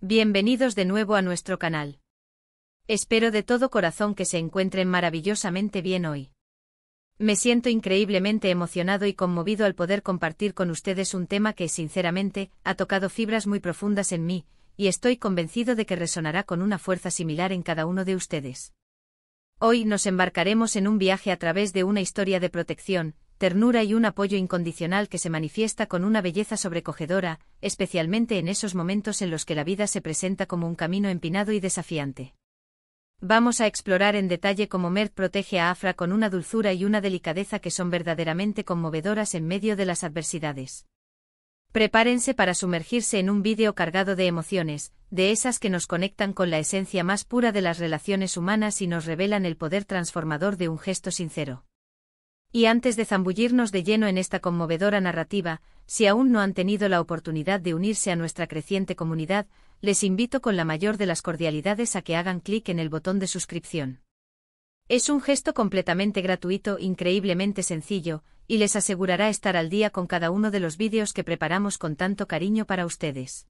Bienvenidos de nuevo a nuestro canal. Espero de todo corazón que se encuentren maravillosamente bien hoy. Me siento increíblemente emocionado y conmovido al poder compartir con ustedes un tema que, sinceramente, ha tocado fibras muy profundas en mí, y estoy convencido de que resonará con una fuerza similar en cada uno de ustedes. Hoy nos embarcaremos en un viaje a través de una historia de protección, ternura y un apoyo incondicional que se manifiesta con una belleza sobrecogedora, especialmente en esos momentos en los que la vida se presenta como un camino empinado y desafiante. Vamos a explorar en detalle cómo Mert protege a Afra con una dulzura y una delicadeza que son verdaderamente conmovedoras en medio de las adversidades. Prepárense para sumergirse en un vídeo cargado de emociones, de esas que nos conectan con la esencia más pura de las relaciones humanas y nos revelan el poder transformador de un gesto sincero. Y antes de zambullirnos de lleno en esta conmovedora narrativa, si aún no han tenido la oportunidad de unirse a nuestra creciente comunidad, les invito con la mayor de las cordialidades a que hagan clic en el botón de suscripción. Es un gesto completamente gratuito, increíblemente sencillo, y les asegurará estar al día con cada uno de los vídeos que preparamos con tanto cariño para ustedes.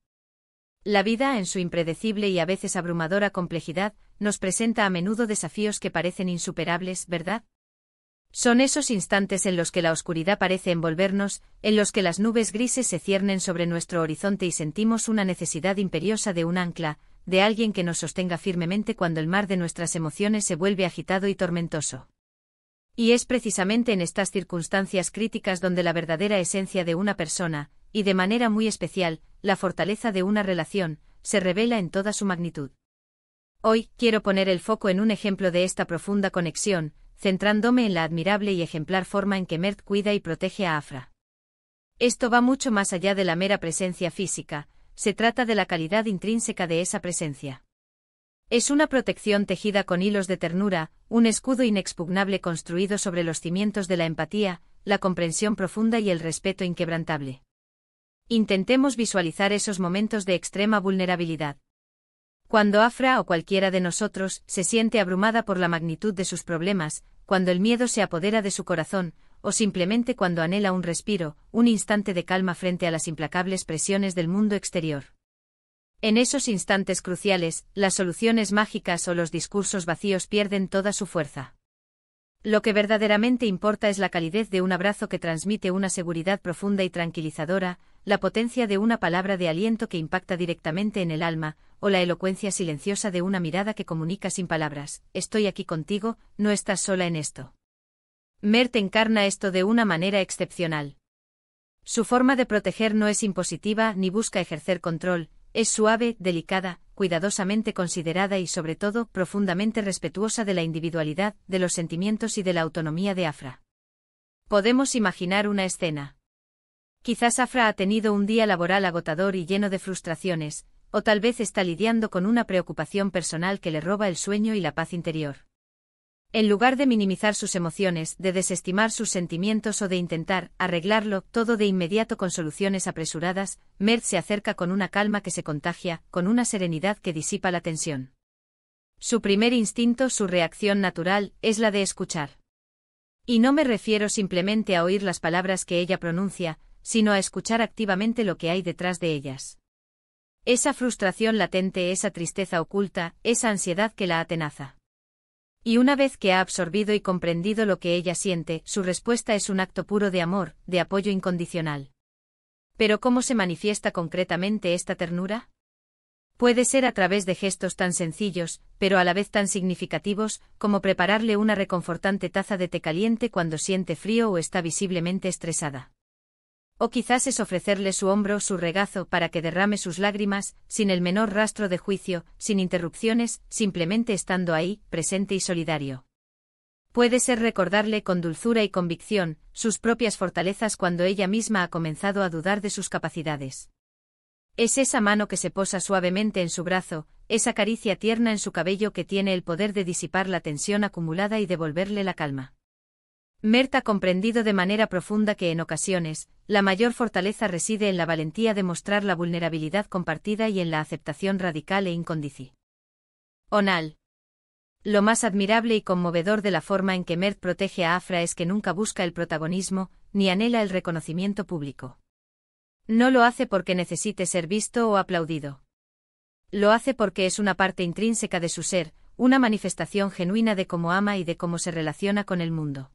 La vida, en su impredecible y a veces abrumadora complejidad, nos presenta a menudo desafíos que parecen insuperables, ¿verdad? Son esos instantes en los que la oscuridad parece envolvernos, en los que las nubes grises se ciernen sobre nuestro horizonte y sentimos una necesidad imperiosa de un ancla, de alguien que nos sostenga firmemente cuando el mar de nuestras emociones se vuelve agitado y tormentoso. Y es precisamente en estas circunstancias críticas donde la verdadera esencia de una persona, y de manera muy especial, la fortaleza de una relación, se revela en toda su magnitud. Hoy, quiero poner el foco en un ejemplo de esta profunda conexión, centrándome en la admirable y ejemplar forma en que Mert cuida y protege a Afra. Esto va mucho más allá de la mera presencia física, se trata de la calidad intrínseca de esa presencia. Es una protección tejida con hilos de ternura, un escudo inexpugnable construido sobre los cimientos de la empatía, la comprensión profunda y el respeto inquebrantable. Intentemos visualizar esos momentos de extrema vulnerabilidad. Cuando Afra o cualquiera de nosotros se siente abrumada por la magnitud de sus problemas, cuando el miedo se apodera de su corazón, o simplemente cuando anhela un respiro, un instante de calma frente a las implacables presiones del mundo exterior. En esos instantes cruciales, las soluciones mágicas o los discursos vacíos pierden toda su fuerza. Lo que verdaderamente importa es la calidez de un abrazo que transmite una seguridad profunda y tranquilizadora, la potencia de una palabra de aliento que impacta directamente en el alma, o la elocuencia silenciosa de una mirada que comunica sin palabras: estoy aquí contigo, no estás sola en esto. Mert encarna esto de una manera excepcional. Su forma de proteger no es impositiva ni busca ejercer control, es suave, delicada, cuidadosamente considerada y sobre todo profundamente respetuosa de la individualidad, de los sentimientos y de la autonomía de Afra. Podemos imaginar una escena. Quizás Afra ha tenido un día laboral agotador y lleno de frustraciones, o tal vez está lidiando con una preocupación personal que le roba el sueño y la paz interior. En lugar de minimizar sus emociones, de desestimar sus sentimientos o de intentar arreglarlo todo de inmediato con soluciones apresuradas, Mert se acerca con una calma que se contagia, con una serenidad que disipa la tensión. Su primer instinto, su reacción natural, es la de escuchar. Y no me refiero simplemente a oír las palabras que ella pronuncia, sino a escuchar activamente lo que hay detrás de ellas. Esa frustración latente, esa tristeza oculta, esa ansiedad que la atenaza. Y una vez que ha absorbido y comprendido lo que ella siente, su respuesta es un acto puro de amor, de apoyo incondicional. ¿Pero cómo se manifiesta concretamente esta ternura? Puede ser a través de gestos tan sencillos, pero a la vez tan significativos, como prepararle una reconfortante taza de té caliente cuando siente frío o está visiblemente estresada. O quizás es ofrecerle su hombro, su regazo, para que derrame sus lágrimas, sin el menor rastro de juicio, sin interrupciones, simplemente estando ahí, presente y solidario. Puede ser recordarle con dulzura y convicción sus propias fortalezas cuando ella misma ha comenzado a dudar de sus capacidades. Es esa mano que se posa suavemente en su brazo, esa caricia tierna en su cabello que tiene el poder de disipar la tensión acumulada y devolverle la calma. Mert ha comprendido de manera profunda que en ocasiones, la mayor fortaleza reside en la valentía de mostrar la vulnerabilidad compartida y en la aceptación radical e incondicional. Lo más admirable y conmovedor de la forma en que Mert protege a Afra es que nunca busca el protagonismo, ni anhela el reconocimiento público. No lo hace porque necesite ser visto o aplaudido. Lo hace porque es una parte intrínseca de su ser, una manifestación genuina de cómo ama y de cómo se relaciona con el mundo.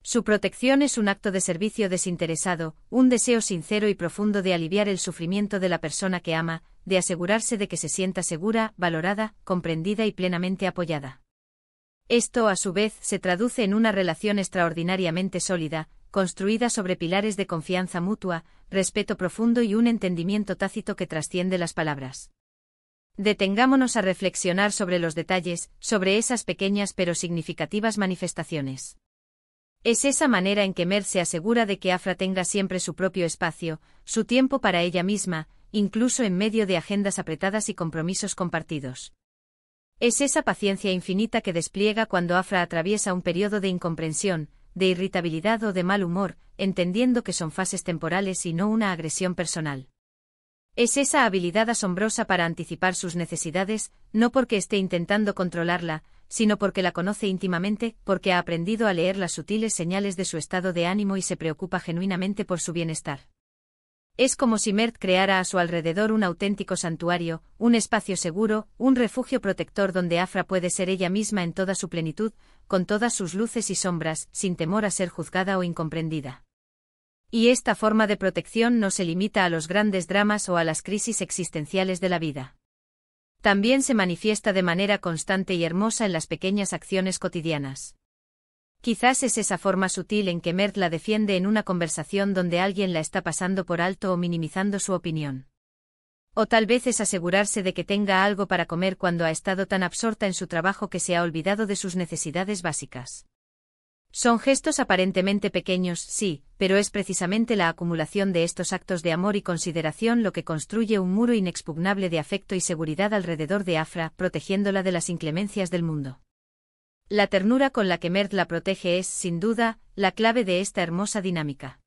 Su protección es un acto de servicio desinteresado, un deseo sincero y profundo de aliviar el sufrimiento de la persona que ama, de asegurarse de que se sienta segura, valorada, comprendida y plenamente apoyada. Esto, a su vez, se traduce en una relación extraordinariamente sólida, construida sobre pilares de confianza mutua, respeto profundo y un entendimiento tácito que trasciende las palabras. Detengámonos a reflexionar sobre los detalles, sobre esas pequeñas pero significativas manifestaciones. Es esa manera en que Mert se asegura de que Afra tenga siempre su propio espacio, su tiempo para ella misma, incluso en medio de agendas apretadas y compromisos compartidos. Es esa paciencia infinita que despliega cuando Afra atraviesa un periodo de incomprensión, de irritabilidad o de mal humor, entendiendo que son fases temporales y no una agresión personal. Es esa habilidad asombrosa para anticipar sus necesidades, no porque esté intentando controlarla, sino porque la conoce íntimamente, porque ha aprendido a leer las sutiles señales de su estado de ánimo y se preocupa genuinamente por su bienestar. Es como si Mert creara a su alrededor un auténtico santuario, un espacio seguro, un refugio protector donde Afra puede ser ella misma en toda su plenitud, con todas sus luces y sombras, sin temor a ser juzgada o incomprendida. Y esta forma de protección no se limita a los grandes dramas o a las crisis existenciales de la vida. También se manifiesta de manera constante y hermosa en las pequeñas acciones cotidianas. Quizás es esa forma sutil en que Mert la defiende en una conversación donde alguien la está pasando por alto o minimizando su opinión. O tal vez es asegurarse de que tenga algo para comer cuando ha estado tan absorta en su trabajo que se ha olvidado de sus necesidades básicas. Son gestos aparentemente pequeños, sí, pero es precisamente la acumulación de estos actos de amor y consideración lo que construye un muro inexpugnable de afecto y seguridad alrededor de Afra, protegiéndola de las inclemencias del mundo. La ternura con la que Mert la protege es, sin duda, la clave de esta hermosa dinámica.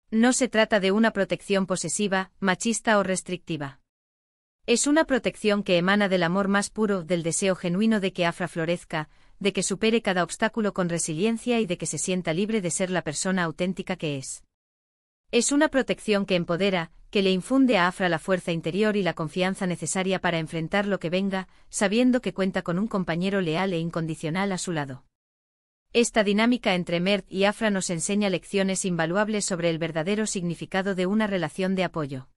No se trata de una protección posesiva, machista o restrictiva. Es una protección que emana del amor más puro, del deseo genuino de que Afra florezca, de que supere cada obstáculo con resiliencia y de que se sienta libre de ser la persona auténtica que es. Es una protección que empodera, que le infunde a Afra la fuerza interior y la confianza necesaria para enfrentar lo que venga, sabiendo que cuenta con un compañero leal e incondicional a su lado. Esta dinámica entre Mert y Afra nos enseña lecciones invaluables sobre el verdadero significado de una relación de apoyo.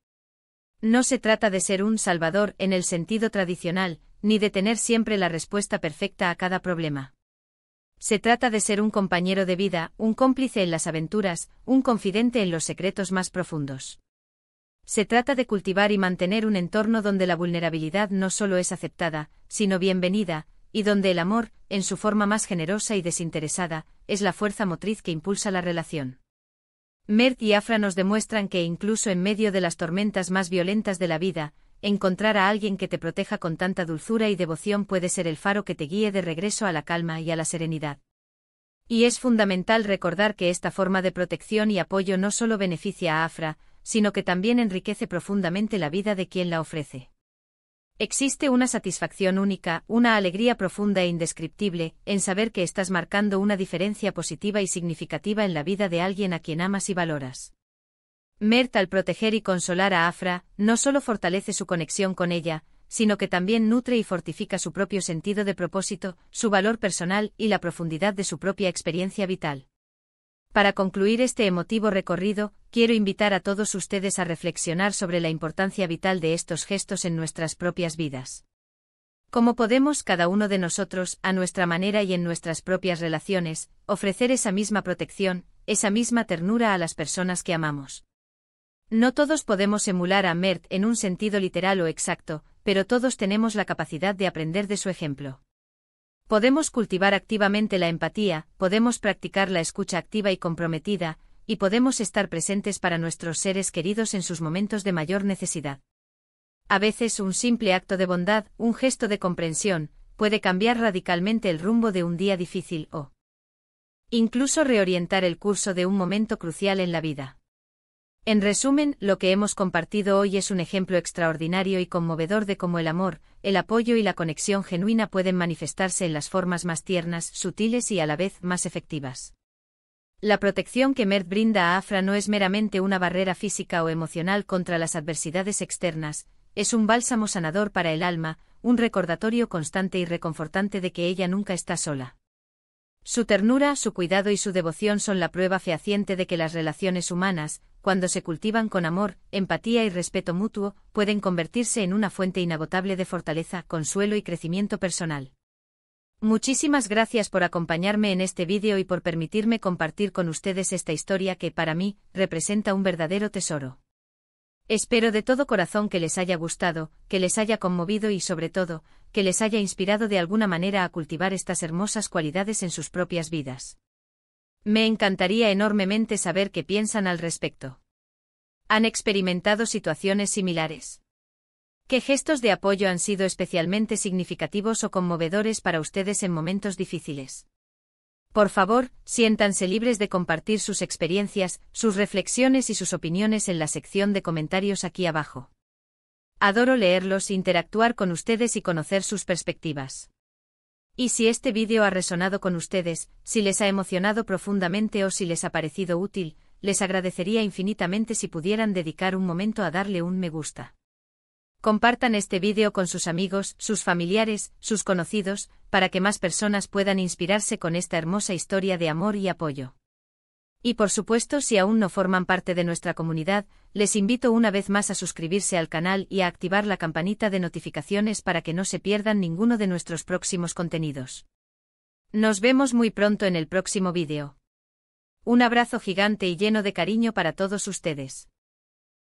No se trata de ser un salvador en el sentido tradicional, ni de tener siempre la respuesta perfecta a cada problema. Se trata de ser un compañero de vida, un cómplice en las aventuras, un confidente en los secretos más profundos. Se trata de cultivar y mantener un entorno donde la vulnerabilidad no solo es aceptada, sino bienvenida, y donde el amor, en su forma más generosa y desinteresada, es la fuerza motriz que impulsa la relación. Mert y Afra nos demuestran que incluso en medio de las tormentas más violentas de la vida, encontrar a alguien que te proteja con tanta dulzura y devoción puede ser el faro que te guíe de regreso a la calma y a la serenidad. Y es fundamental recordar que esta forma de protección y apoyo no solo beneficia a Afra, sino que también enriquece profundamente la vida de quien la ofrece. Existe una satisfacción única, una alegría profunda e indescriptible, en saber que estás marcando una diferencia positiva y significativa en la vida de alguien a quien amas y valoras. Mert, al proteger y consolar a Afra, no solo fortalece su conexión con ella, sino que también nutre y fortifica su propio sentido de propósito, su valor personal y la profundidad de su propia experiencia vital. Para concluir este emotivo recorrido, quiero invitar a todos ustedes a reflexionar sobre la importancia vital de estos gestos en nuestras propias vidas. ¿Cómo podemos cada uno de nosotros, a nuestra manera y en nuestras propias relaciones, ofrecer esa misma protección, esa misma ternura a las personas que amamos? No todos podemos emular a Mert en un sentido literal o exacto, pero todos tenemos la capacidad de aprender de su ejemplo. Podemos cultivar activamente la empatía, podemos practicar la escucha activa y comprometida, y podemos estar presentes para nuestros seres queridos en sus momentos de mayor necesidad. A veces un simple acto de bondad, un gesto de comprensión, puede cambiar radicalmente el rumbo de un día difícil o incluso reorientar el curso de un momento crucial en la vida. En resumen, lo que hemos compartido hoy es un ejemplo extraordinario y conmovedor de cómo el amor, el apoyo y la conexión genuina pueden manifestarse en las formas más tiernas, sutiles y a la vez más efectivas. La protección que Mert brinda a Afra no es meramente una barrera física o emocional contra las adversidades externas, es un bálsamo sanador para el alma, un recordatorio constante y reconfortante de que ella nunca está sola. Su ternura, su cuidado y su devoción son la prueba fehaciente de que las relaciones humanas, cuando se cultivan con amor, empatía y respeto mutuo, pueden convertirse en una fuente inagotable de fortaleza, consuelo y crecimiento personal. Muchísimas gracias por acompañarme en este vídeo y por permitirme compartir con ustedes esta historia que, para mí, representa un verdadero tesoro. Espero de todo corazón que les haya gustado, que les haya conmovido y, sobre todo, que les haya inspirado de alguna manera a cultivar estas hermosas cualidades en sus propias vidas. Me encantaría enormemente saber qué piensan al respecto. ¿Han experimentado situaciones similares? ¿Qué gestos de apoyo han sido especialmente significativos o conmovedores para ustedes en momentos difíciles? Por favor, siéntanse libres de compartir sus experiencias, sus reflexiones y sus opiniones en la sección de comentarios aquí abajo. Adoro leerlos, interactuar con ustedes y conocer sus perspectivas. Y si este vídeo ha resonado con ustedes, si les ha emocionado profundamente o si les ha parecido útil, les agradecería infinitamente si pudieran dedicar un momento a darle un me gusta. Compartan este vídeo con sus amigos, sus familiares, sus conocidos, para que más personas puedan inspirarse con esta hermosa historia de amor y apoyo. Y por supuesto, si aún no forman parte de nuestra comunidad, les invito una vez más a suscribirse al canal y a activar la campanita de notificaciones para que no se pierdan ninguno de nuestros próximos contenidos. Nos vemos muy pronto en el próximo vídeo. Un abrazo gigante y lleno de cariño para todos ustedes.